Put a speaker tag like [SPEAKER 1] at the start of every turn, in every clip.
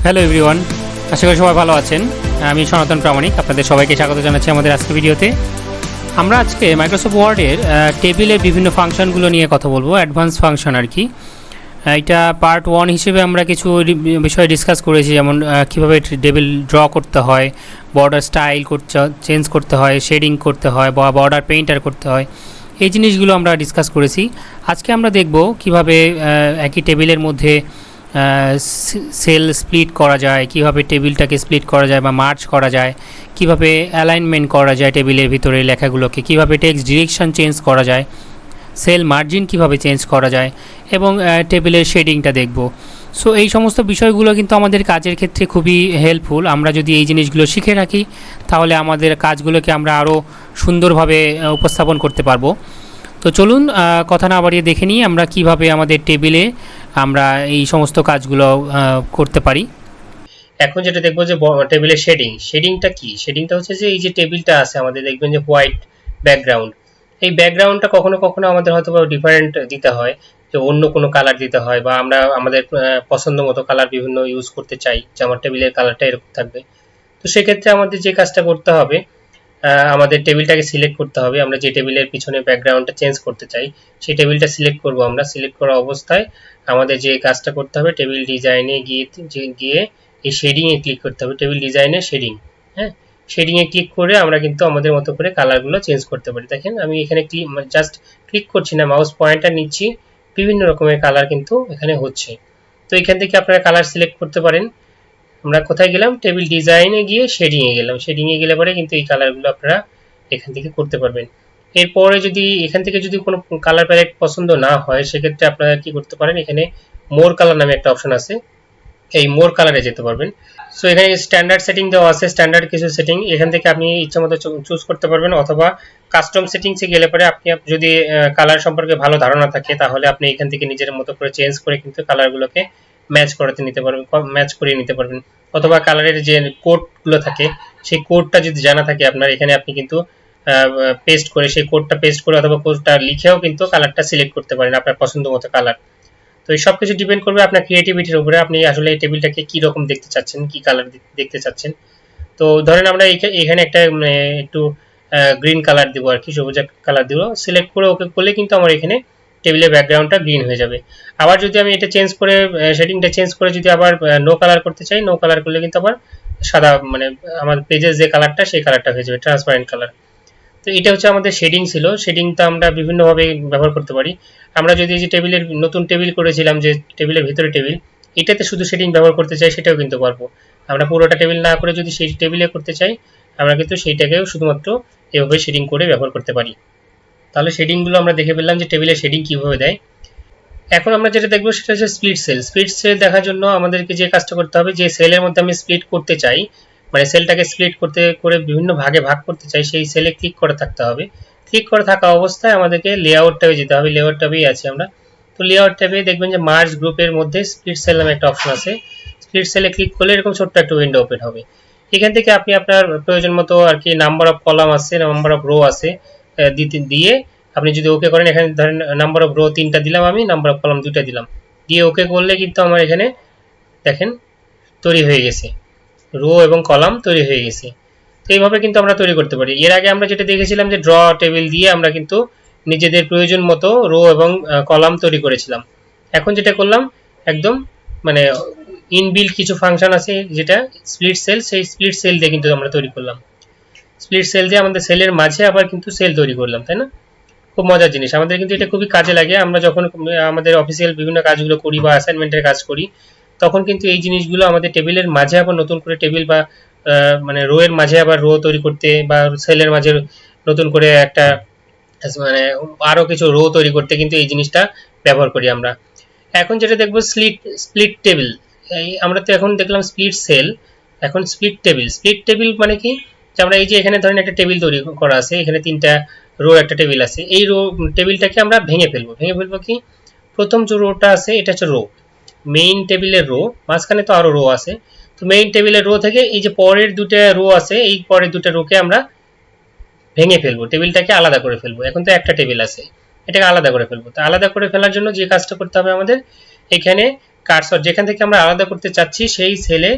[SPEAKER 1] Hello everyone, আশা করি সবাই ভালো আছেন। আমি সনাতন প্রামাণিক, আপনাদের সবাইকে স্বাগত জানাচ্ছি আমাদের আজকের ভিডিওতে। আমরা আজকে মাইক্রোসফট ওয়ার্ডের টেবিলের বিভিন্ন ফাংশনগুলো নিয়ে কথা বলবো, অ্যাডভান্স ফাংশন আর কি। এটা পার্ট 1 হিসেবে আমরা কিছু বিষয় ডিসকাস করেছি, যেমন কীভাবে টেবিল ড্র করতে হয়, বর্ডার স্টাইল চেঞ্জ করতে হয়, শেডিং করতে হয় বা বর্ডার পেইন্টার করতে হয়, এই জিনিসগুলো আমরা ডিসকাস করেছি। আজকে আমরা দেখব কিভাবে একই টেবিলের মধ্যে সেল স্প্লিট করা যায়, কিভাবে টেবিলটাকে স্প্লিট করা যায় বা মার্জ করা যায়, কিভাবে অ্যালাইনমেন্ট করা যায় টেবিলের ভিতরে লেখাগুলোকে, কিভাবে টেক্সট ডিরেকশন চেঞ্জ করা যায়, সেল মার্জিন কিভাবে চেঞ্জ করা যায়, এবং টেবিলের শেডিংটা দেখব। সো এই সমস্ত বিষয়গুলো কিন্তু আমাদের কাজের ক্ষেত্রে খুবই হেল্পফুল। আমরা যদি এই জিনিসগুলো শিখে রাখি তাহলে আমাদের কাজগুলোকে আমরা আরও সুন্দরভাবে উপস্থাপন করতে পারবো। তো চলুন কথা না বাড়িয়ে দেখে নিই আমরা কিভাবে আমাদের টেবিলে আমরা এই সমস্ত কাজগুলো করতে পারি।
[SPEAKER 2] এখন যেটা দেখবো যে টেবিলের শেডিংটা কি। শেডিংটা হচ্ছে যে এই যে টেবিলটা আছে আমাদের, দেখবেন যে হোয়াইট ব্যাকগ্রাউন্ড, এই ব্যাকগ্রাউন্ডটা কখনো কখনো আমাদের হয়তো ডিফারেন্ট দিতে হয়, যে অন্য কোনো কালার দিতে হয়, বা আমরা আমাদের পছন্দ মতো কালার বিভিন্ন ইউজ করতে চাই, যে আমার টেবিলের কালারটা এরকম থাকবে। তো সেক্ষেত্রে আমাদের যে কাজটা করতে হবে, আমাদের টেবিলটাকে সিলেক্ট করতে হবে। আমরা যে টেবিলের পিছনে ব্যাকগ্রাউন্ডটা চেঞ্জ করতে চাই সেই টেবিলটা সিলেক্ট করব। আমরা সিলেক্ট করা অবস্থায় আমাদের যে কাজটা করতে হবে, টেবিল ডিজাইনে গিয়ে এই শেডিং এ ক্লিক করতে হবে। টেবিল ডিজাইনে শেডিং, হ্যাঁ, শেডিং এ ক্লিক করে আমরা কিন্তু আমাদের মতো করে কালারগুলো চেঞ্জ করতে পারি। দেখেন আমি এখানে জাস্ট ক্লিক করছি না, মাউস পয়েন্টার নিচ্ছি, বিভিন্ন রকমের কালার কিন্তু এখানে হচ্ছে। তো এখান থেকে আপনারা কালার সিলেক্ট করতে পারেন। আমরা কোথায় গেলাম, টেবিল ডিজাইনে গিয়ে শেডিং এ গেলাম। শেডিং এ গেলে পরে কিন্তু এই কালারগুলো আপনারা এখান থেকে করতে পারবেন। এরপরে যদি এখান থেকে যদি কোনো কালার প্যালেট পছন্দ না হয়, সেক্ষেত্রে আপনারা কি করতে পারেন, এখানে মোর কালার নামে একটা অপশন আছে, এই মোর কালারে যেতে পারবেন। সো এখানে স্ট্যান্ডার্ড সেটিং দেওয়া আছে, স্ট্যান্ডার্ড কিছু সেটিং এখান থেকে আপনি ইচ্ছামতো চুজ করতে পারবেন, অথবা কাস্টম সেটিংসে গেলে পরে আপনি যদি কালার সম্পর্কে ভালো ধারণা থাকে তাহলে আপনি এখান থেকে নিজের মতো করে চেঞ্জ করে কিন্তু কালারগুলোকে ম্যাচ করাতে নিতে পারবেন, ম্যাচ করিয়ে নিতে পারবেন। অথবা কালারের যে কোডগুলো থাকে সেই কোডটা যদি জানা থাকে আপনার, এখানে আপনি কিন্তু পেস্ট করে সেই কোডটা পেস্ট করে অথবা কোডটা লিখেও কিন্তু কালারটা সিলেক্ট করতে পারেন, আপনার পছন্দ মতো কালার। তো এই সব কিছু ডিপেন্ড করবে আপনার ক্রিয়েটিভিটির উপরে, আপনি আসলে এই টেবিলটাকে কি রকম দেখতে চাচ্ছেন, কি কালার দেখতে চাচ্ছেন। তো ধরেন আমরা এখানে একটা একটু গ্রিন কালার দিব আর কি, সবুজ কালার দিব, সিলেক্ট করে ওকে করলে কিন্তু আমার এখানে টেবিলের ব্যাকগ্রাউন্ডটা গ্রিন হয়ে যাবে। আবার যদি আমি এটা চেঞ্জ করে শেডিংটা চেঞ্জ করে যদি আবার নো কালার করতে চাই, নো কালার করলে কিন্তু আবার সাদা, মানে আমার পেজের যে কালারটা সেই কালারটা হয়ে যাবে, ট্রান্সপারেন্ট কালার। তো এটা হচ্ছে আমাদের শেডিং ছিল। শেডিংটা আমরা বিভিন্নভাবে ব্যবহার করতে পারি। আমরা যদি যে টেবিলের নতুন টেবিল করেছিলাম, যে টেবিলের ভিতরে টেবিল, এটাতে শুধু শেডিং ব্যবহার করতে চাই সেটাও কিন্তু পারবো। আমরা পুরোটা টেবিল না করে যদি সেই টেবিলে করতে চাই, আমরা কিন্তু সেইটাকেও শুধুমাত্র এভাবে শেডিং করে ব্যবহার করতে পারি। তাহলে শেডিংগুলো আমরা দেখে ফেললাম যে টেবিলের শেডিং কিভাবে দেয়। এখন আমরা যেটা দেখবো সেটা হচ্ছে স্প্লিট সেল। স্প্লিট সেল দেখার জন্য আমাদেরকে যে কাজটা করতে হবে, যে সেলের মধ্যে আমি স্প্লিট করতে চাই, মানে সেলটাকে স্প্লিট করতে করে বিভিন্ন ভাগে ভাগ করতে চাই, সেই সেলে ক্লিক করে থাকতে হবে। ক্লিক করে থাকা অবস্থায় আমাদেরকে লেআউট ট্যাবে যেতে হবে। লেআউট ট্যাবেই আছি আমরা। তো লেআউট ট্যাবে দেখবেন যে মার্জ গ্রুপের মধ্যে স্প্লিট সেল নামে একটা অপশন আছে। স্প্লিট সেলে ক্লিক করলে এরকম ছোট্ট একটা উইন্ডো ওপেন হবে। এখান থেকে আপনি আপনার প্রয়োজন মতো আর কি নাম্বার অফ কলাম আছে, নাম্বার অফ রো আছে, দিয়ে আপনি যদি ওকে করেন, এখানে ধরেন নাম্বার অফ রো 3টা দিলাম, আমি নাম্বার অফ কলাম 2টা দিলাম, দিয়ে ওকে করলে কিন্তু আমার এখানে দেখেন তৈরি হয়ে গেছে, রো এবং কলাম তৈরি হয়ে গেছে। তো এইভাবে কিন্তু আমরা তৈরি করতে পারি। এর আগে আমরা যেটা দেখেছিলাম যে ড্র টেবিল দিয়ে আমরা কিন্তু নিজেদের প্রয়োজন মতো রো এবং কলাম তৈরি করেছিলাম। এখন যেটা করলাম একদম মানে ইনবিল্ট কিছু ফাংশন আছে, যেটা স্প্লিট সেল, সেই স্প্লিট সেল দিয়ে কিন্তু আমরা তৈরি করলাম। স্প্লিট সেল দিয়ে আমাদের সেলের মাঝে আবার কিন্তু সেল তৈরি করলাম, তাই না? খুব মজার জিনিস, আমাদের কিন্তু এটা খুবই কাজে লাগে। আমরা যখন আমাদের অফিসিয়াল বিভিন্ন কাজগুলো করি বা অ্যাসাইনমেন্টের কাজ করি, তখন কিন্তু এই জিনিসগুলো আমাদের টেবিলের মাঝে আবার নতুন করে টেবিল বা মানে রো এর মাঝে আবার রো তৈরি করতে, বা সেলের মাঝে নতুন করে একটা মানে আরো কিছু রো তৈরি করতে কিন্তু এই জিনিসটা ব্যবহার করি আমরা। এখন যেটা দেখবো স্প্লিট টেবিল। এই আমরা তো এখন দেখলাম স্প্লিট সেল, এখন স্প্লিট টেবিল। স্প্লিট টেবিল মানে কি, যে আমরা এই যে এখানে ধরেন একটা টেবিল তৈরি করা আছে, এখানে 3টা রো একটা টেবিল আছে, এই রো টেবিলটাকে আমরা ভেঙে ফেলবো। ভেঙে ফেলবো কি, প্রথম যে রোটা আছে এটা হচ্ছে রো, মেইন টেবিলের রো, মাঝখানে তো আরো রো আছে। তো মেইন টেবিলের রো থেকে এই যে পরের দুটো রো আছে, এই পরের দুটো রোকে আমরা ভেঙে ফেলবো, টেবিলটাকে আলাদা করে ফেলবো। এখন তো একটা টেবিল আছে, এটাকে আলাদা করে ফেলবো। তো আলাদা করে ফেলার জন্য যে কাজটা করতে হবে আমাদের, এখানে কার্সর যেখান থেকে আমরা আলাদা করতে চাচ্ছি সেই সেলে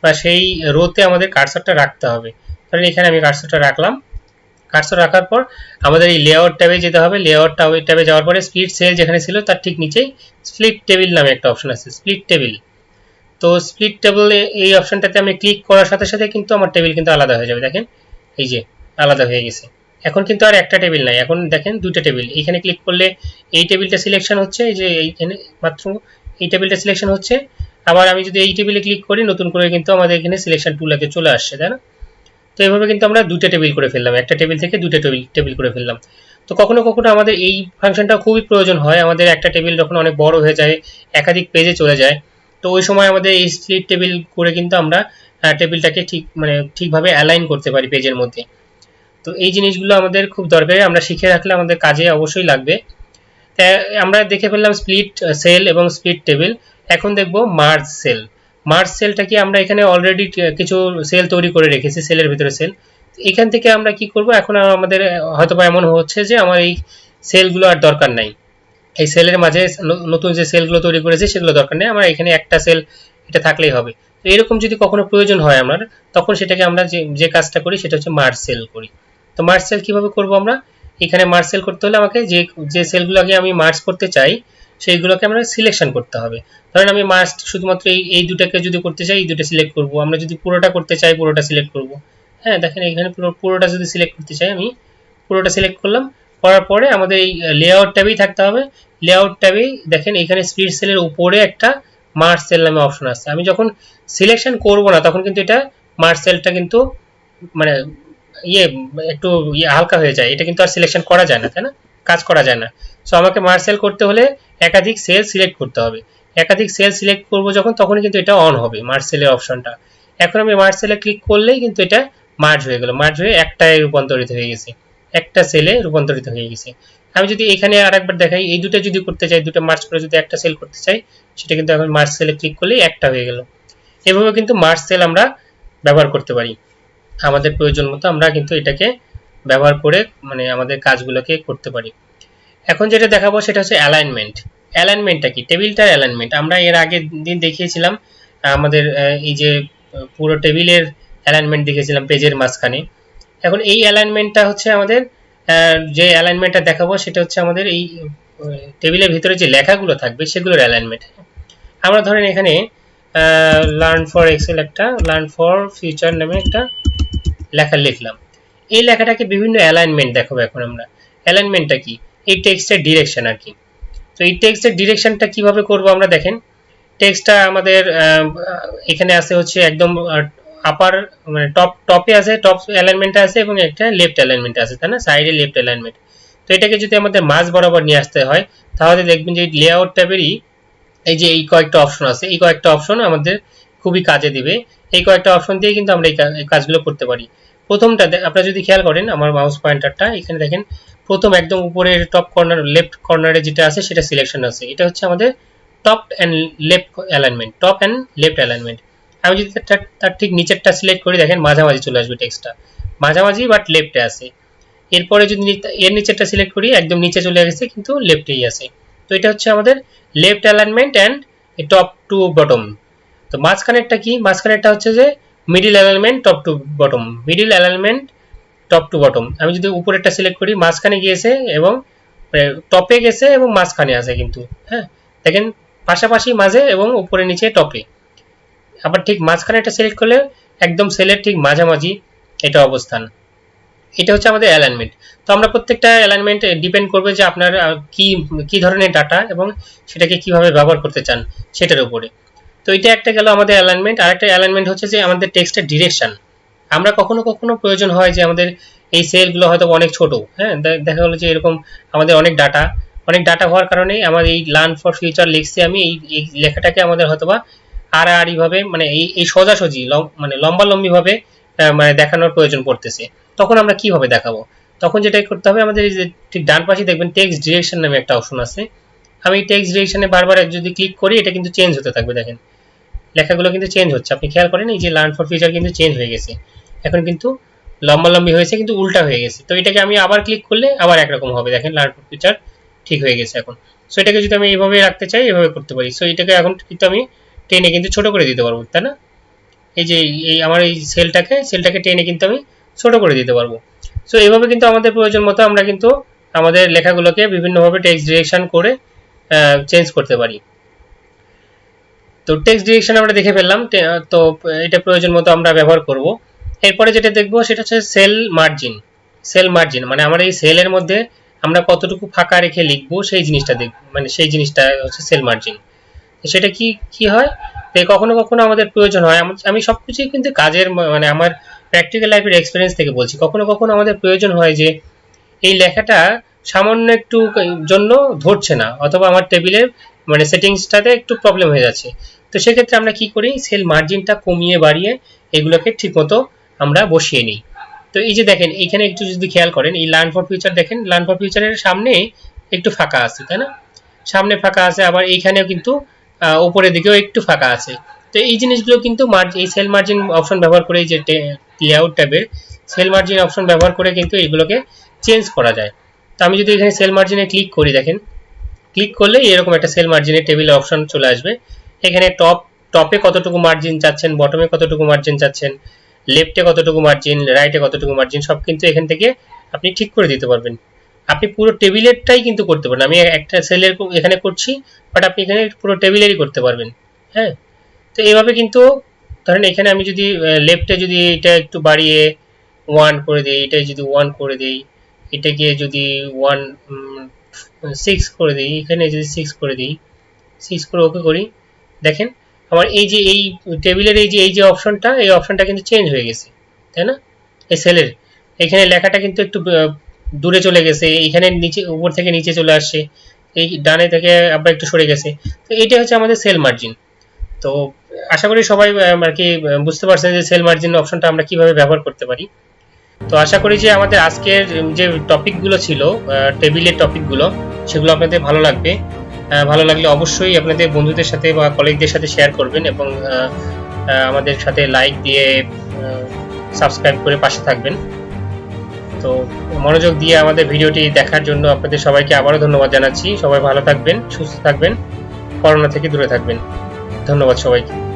[SPEAKER 2] বা সেই রোতে আমাদের কার্সরটা রাখতে হবে। ধরেন এখানে আমি কার্সরটা রাখলাম। কার্সর রাখার পর আমাদের এই লেআউট ট্যাবে যেতে হবে। লেআউট ট্যাবে যাওয়ার পরে স্প্লিট সেল যেখানে ছিল তার ঠিক নিচেই স্প্লিট টেবিল নামে একটা অপশন আছে, স্প্লিট টেবিল। তো স্প্লিট টেবিলে এই অপশনটাতে আমি ক্লিক করার সাথে সাথে কিন্তু আমার টেবিল কিন্তু আলাদা হয়ে যাবে। দেখেন এই যে আলাদা হয়ে গেছে। এখন কিন্তু আর একটা টেবিল নাই, এখন দেখেন দুটো টেবিল। এখানে ক্লিক করলে এই টেবিলটা সিলেকশন হচ্ছে, এই যে এইখানে মাত্র এই টেবিলটা সিলেকশন হচ্ছে। আবার আমি যদি এই টেবিলে ক্লিক করি নতুন করে কিন্তু আমাদের এখানে সিলেকশন টুল আগে চলে আসছে, তাই না? তো এইভাবে কিন্তু আমরা দুটো টেবিল করে ফেললাম, একটা টেবিল থেকে দুটো টেবিল করে ফেললাম। তো কখনো কখনো আমাদের এই ফাংশনটা খুবই প্রয়োজন হয়, আমাদের একটা টেবিল যখন অনেক বড় হয়ে যায়, একাধিক পেজে চলে যায়, তো ওই সময় আমাদের এই স্প্লিট টেবিল করে কিন্তু আমরা টেবিলটাকে ঠিকভাবে অ্যালাইন করতে পারি পেজের মধ্যে। তো এই জিনিসগুলো আমাদের খুব দরকারি, আমরা শিখে রাখলে আমাদের কাজে অবশ্যই লাগবে। আমরা দেখে ফেললাম স্প্লিট সেল এবং স্প্লিট টেবিল। এখন দেখব মার্জ সেল। মার্জ সেলটা কি, আমরা এখানে অলরেডি কিছু সেল তৈরি করে রেখেছি, সেলের ভিতরে সেল। এখান থেকে আমরা কি করব, এখন আমাদের হয়তোবা এমন হচ্ছে যে আমার এই সেলগুলো আর দরকার নাই, এই সেলের মাঝে নতুন যে সেলগুলো তৈরি করেছে সেগুলো দরকার নেই, আমার এখানে একটা সেল এটা থাকলেই হবে। তো এরকম যদি কখনো প্রয়োজন হয় আমার, তখন সেটাকে আমরা যে কাজটা করি সেটা হচ্ছে মার্জ সেল করি। তো মার্জ সেল কিভাবে করব আমরা, এখানে মার্জ সেল করতে হলে আমাকে যে সেলগুলোকে আমি মার্জ করতে চাই সেইগুলোকে আমরা সিলেকশন করতে হবে। ধরেন আমি মার্জ শুধুমাত্র এই দুটাকে যদি করতে চাই, এই দুটো সিলেক্ট করব। আমরা যদি পুরোটা করতে চাই পুরোটা সিলেক্ট করব। হ্যাঁ দেখেন এখানে পুরোটা যদি সিলেক্ট করতে চাই আমি পুরোটা সিলেক্ট করলাম। করার পরে আমাদের এই লেআউট ট্যাবেই থাকতে হবে। লেআউট ট্যাবেই দেখেন এখানে স্প্লিট সেলের উপরে একটা মার্জ সেল নামে অপশন আছে। আমি যখন সিলেকশন করব না তখন কিন্তু এটা মার্জ সেলটা কিন্তু মানে ইয়ে একটু হালকা হয়ে যায়, এটা কিন্তু আর সিলেকশন করা যায় না, তাই না? কাজ করা যায় না। সো আমাকে মার্জ সেল করতে হলে একাধিক সেল সিলেক্ট করতে হবে। একাধিক সেল সিলেক্ট করব যখন, তখন কিন্তু এটা অন হবে মার্জ সেলের অপশনটা। এখন আমি মার্জ সেলে ক্লিক করলেই কিন্তু এটা মার্জ হয়ে গেল, মার্জ হয়ে একটায় রূপান্তরিত হয়ে গেছে, একটা সেলে রূপান্তরিত হয়ে গেছে। আমি যদি এখানে আরেকবার দেখাই, এই দুটো যদি করতে চাই, দুটো মার্জ করে যদি একটা সেল করতে চাই, সেটা কিন্তু এখন মার্জ সেলে ক্লিক করলেই একটা হয়ে গেল। এভাবে কিন্তু মার্জ সেল আমরা ব্যবহার করতে পারি, আমাদের প্রয়োজন মতো আমরা কিন্তু এটাকে ব্যবহার করে আমাদের কাজগুলোকে করতে পারি। এখন যেটা দেখাবো সেটা হচ্ছে অ্যালাইনমেন্ট। অ্যালাইনমেন্টটা কি, টেবিলটার অ্যালাইনমেন্ট। আমরা এর আগের দিন দেখিয়েছিলাম আমাদের এই যে পুরো টেবিলের অ্যালাইনমেন্ট দেখেছিলাম পেজের মাঝখানে। এখন এই অ্যালাইনমেন্টটা হচ্ছে আমাদের যে অ্যালাইনমেন্টটা দেখাবো সেটা হচ্ছে আমাদের এই টেবিলের ভিতরে যে লেখাগুলো থাকবে সেগুলোর অ্যালাইনমেন্ট। আমরা ধরেন এখানে লার্ন ফর এক্সেল, একটা লার্ন ফর ফিউচার নামে একটা লেখা লিখলাম। এই লেখাটাকে বিভিন্ন অ্যালাইনমেন্ট দেখাবো। এখন আমরা অ্যালাইনমেন্টটা কি, এই টেক্সটের ডিরেকশন আর কি। তো এই টেক্সটের ডিরেকশনটা কিভাবে করব আমরা দেখেন। টেক্সটটা আমাদের এখানে আছে হচ্ছে একদম আপার টপে আছে, টপ অ্যালাইনমেন্টে আছে এবং একটা লেফট অ্যালাইনমেন্টে আছে, তাই না? সাইডে লেফট অ্যালাইনমেন্ট। তো এটাকে যদি আমাদের মাঝ বরাবর নিয়ে আসতে হয় তাহলে দেখবেন যে লেআউট ট্যাবেরই এই যে এই কয়েকটা অপশন আছে, এই কয়েকটা অপশন আমাদের খুবই কাজে দিবে। এই কয়েকটা অপশন দিয়ে কিন্তু আমরা এই কাজগুলো করতে পারি। প্রথমটা আপনারা যদি খেয়াল করেন, আমার মাউস পয়েন্টারটা এখানে দেখেন, প্রথম একদম উপরের টপ কর্নার লেফট কর্নারে যেটা আছে সেটা সিলেকশন আছে, এটা হচ্ছে আমাদের top and left alignment, top and left alignment. আমি যদি তার ঠিক নিচেরটা সিলেক্ট করি, দেখেন মাঝামাঝি চলে আসবে, টেক্সটটা মাঝামাঝি বাট লেফটে আছে। এরপরে যদি এর নিচেরটা সিলেক্ট করি, একদম নিচে চলে গেছে কিন্তু লেফটেই আছে। তো এটা হচ্ছে আমাদের left alignment and top to bottom. তো মাঝখানেরটা কি, মাঝখানেরটা হচ্ছে যে middle alignment top to bottom, middle alignment top to bottom. আমি যদি উপরেরটা সিলেক্ট করি, মাঝখানে গিয়েছে এবং টপে গেছে এবং মাঝখানে আছে কিন্তু, হ্যাঁ দেখেন পাশাপাশি মাঝে এবং উপরে নিচে টপে। আবার ঠিক মাঝখানে একটা সিলেক্ট করলে একদম সেলের ঠিক মাঝামাঝি এটা অবস্থান। এটা হচ্ছে আমাদের অ্যালাইনমেন্ট। তো আমরা প্রত্যেকটা অ্যালাইনমেন্ট ডিপেন্ড করবে যে আপনার কি ধরনের ডাটা এবং সেটাকে কিভাবে ব্যবহার করতে চান সেটার উপরে। তো এটা একটা গেল আমাদের অ্যালাইনমেন্ট। আরেকটা অ্যালাইনমেন্ট হচ্ছে যে আমাদের টেক্সটের ডিরেকশন। আমরা কখনো কখনো প্রয়োজন হয় যে আমাদের এই সেলগুলো হয়তো অনেক ছোট, হ্যাঁ দেখা গেলো যে এরকম আমাদের অনেক ডাটা হওয়ার কারণে আমার এই লার্ন ফর ফিউচার লিখছি আমি, এই লেখাটাকে আমাদের হয়তোবা আড়াআড়ি ভাবে এই সোজাসুজি লম্বালম্বি ভাবে দেখানোর প্রয়োজন পড়তেছে। তখন আমরা কিভাবে দেখাবো, তখন যেটাই করতে হবে আমাদের এই যে ঠিক ডান পাশে দেখবেন টেক্সট ডিরেকশন নামে একটা অপশন আছে। আমি টেক্সট ডিরেকশনে বারবার যদি ক্লিক করি এটা কিন্তু চেঞ্জ হতে থাকবে, দেখেন লেখাগুলো কিন্তু চেঞ্জ হচ্ছে। আপনি খেয়াল করেন এই যে লার্ন ফর ফিউচার কিন্তু চেঞ্জ হয়ে গেছে, এখন কিন্তু লম্বালম্বি হয়েছে কিন্তু উল্টা হয়ে গেছে। তো এটাকে আমি আবার ক্লিক করলে আবার একরকম হবে, দেখেন লার্ন ফর ফিউচার ঠিক হয়ে গেছে এখন। সো এটাকে যদি আমি এইভাবে রাখতে চাই এইভাবে করতে পারি। সো এটাকে এখন কিন্তু আমি টেনে কিন্তু ছোট করে দিতে পারবো, তাই না? এই যে এই আমার এই সেলটাকে টেনে কিন্তু আমি ছোট করে দিতে পারবো। সো এইভাবে কিন্তু আমাদের প্রয়োজন মতো আমরা কিন্তু আমাদের লেখাগুলোকে বিভিন্নভাবে টেক্সট ডিরেকশন করে চেঞ্জ করতে পারি। তো টেক্সট ডিরেকশন আমরা দেখে ফেললাম, তো এটা প্রয়োজন মতো আমরা ব্যবহার করব। এরপরে যেটা দেখবো সেটা হচ্ছে সেল মার্জিন। সেল মার্জিন মানে আমরা এই সেলের মধ্যে আমরা কতটুকু ফাঁকা রেখে লিখবো সেই জিনিসটা মানে সেই জিনিসটা হচ্ছে সেল মার্জিন। সেটা কি কি হয়, কখনো কখনো আমাদের প্রয়োজন হয়, আমি সবকিছুই কিন্তু কাজের মানে আমার প্র্যাকটিক্যাল লাইফের এক্সপিরিয়েন্স থেকে বলছি, কখনো কখনো আমাদের প্রয়োজন হয় যে এই লেখাটা সামান্য একটু জন্য ধরছে না, অথবা আমার টেবিলের মানে সেটিংসটাতে একটু প্রবলেম হয়ে যাচ্ছে। তো সেক্ষেত্রে আমরা কি করি, সেল মার্জিনটা কমিয়ে বাড়িয়ে এগুলোকে ঠিকমতো আমরা বসিয়ে নিই। তো এই যে দেখেন এখানে একটু যদি খেয়াল করেন, এই লার্ন ফর ফিউচার দেখেন, লার্ন ফর ফিউচারের সামনে একটু ফাঁকা আছে, তাই না? সামনে ফাঁকা আছে, আবার এইখানেও কিন্তু উপরের দিকেও একটু ফাঁকা আছে। তো এই জিনিসগুলো কিন্তু এই সেল মার্জিন অপশন ব্যবহার করে, এই যে লেআউট ট্যাবের সেল মার্জিন অপশন ব্যবহার করে কিন্তু এগুলোকে চেঞ্জ করা যায়। তো আমি যদি এখানে সেল মার্জিনে ক্লিক করি, দেখেন ক্লিক করলে এরকম একটা সেল মার্জিনের টেবিল অপশন চলে আসবে। এখানে টপে কতটুকু মার্জিন চাচ্ছেন, বটমে কতটুকু মার্জিন চাচ্ছেন, লেফটে কতটুকু মার্জিন, রাইটে কতটুকু মার্জিন, সব কিন্তু এখান থেকে আপনি ঠিক করে দিতে পারবেন। আপনি পুরো টেবিলেরটাই কিন্তু করতে পারেন, আমি একটা সেলের এখানে করছি, বাট আপনি এখানে পুরো টেবিলেরই করতে পারবেন। হ্যাঁ, তো এইভাবে কিন্তু ধরেন এখানে আমি যদি লেফটে যদি এটা একটু বাড়িয়ে 1 করে দিই, এটা যদি 1 করে দিই, এটাকে যদি 1 6 করে দিই, এখানে যদি 6 করে দিই, 6 করে ওকে করি, দেখেন আমার এই যে এই টেবিলের এই যে অপশনটা, এই অপশনটা কিন্তু চেঞ্জ হয়ে গেছে, তাই না? এই সেলের এখানে লেখাটা কিন্তু একটু দূরে চলে গেছে, এইখানে নিচে উপর থেকে নিচে চলে আসছে, এই ডানে থেকে আবার একটু সরে গেছে। তো এইটা হচ্ছে আমাদের সেল মার্জিন। তো আশা করি সবাই আর কি বুঝতে পারছেন যে সেল মার্জিন অপশনটা আমরা কিভাবে ব্যবহার করতে পারি। তো আশা করি যে আমাদের আজকের যে টপিকগুলো ছিল, টেবিলের টপিকগুলো, সেগুলো আপনাদের ভালো লাগবে। ভালো লাগলে অবশ্যই আপনাদের বন্ধুদের সাথে বা কলিগদের সাথে শেয়ার করবেন, এবং আমাদের সাথে লাইক দিয়ে সাবস্ক্রাইব করে পাশে থাকবেন। তো মনোযোগ দিয়ে আমাদের ভিডিওটি দেখার জন্য আপনাদের সবাইকে আবারও ধন্যবাদ জানাচ্ছি। সবাই ভালো থাকবেন, সুস্থ থাকবেন, করোনা থেকে দূরে থাকবেন। ধন্যবাদ সবাইকে।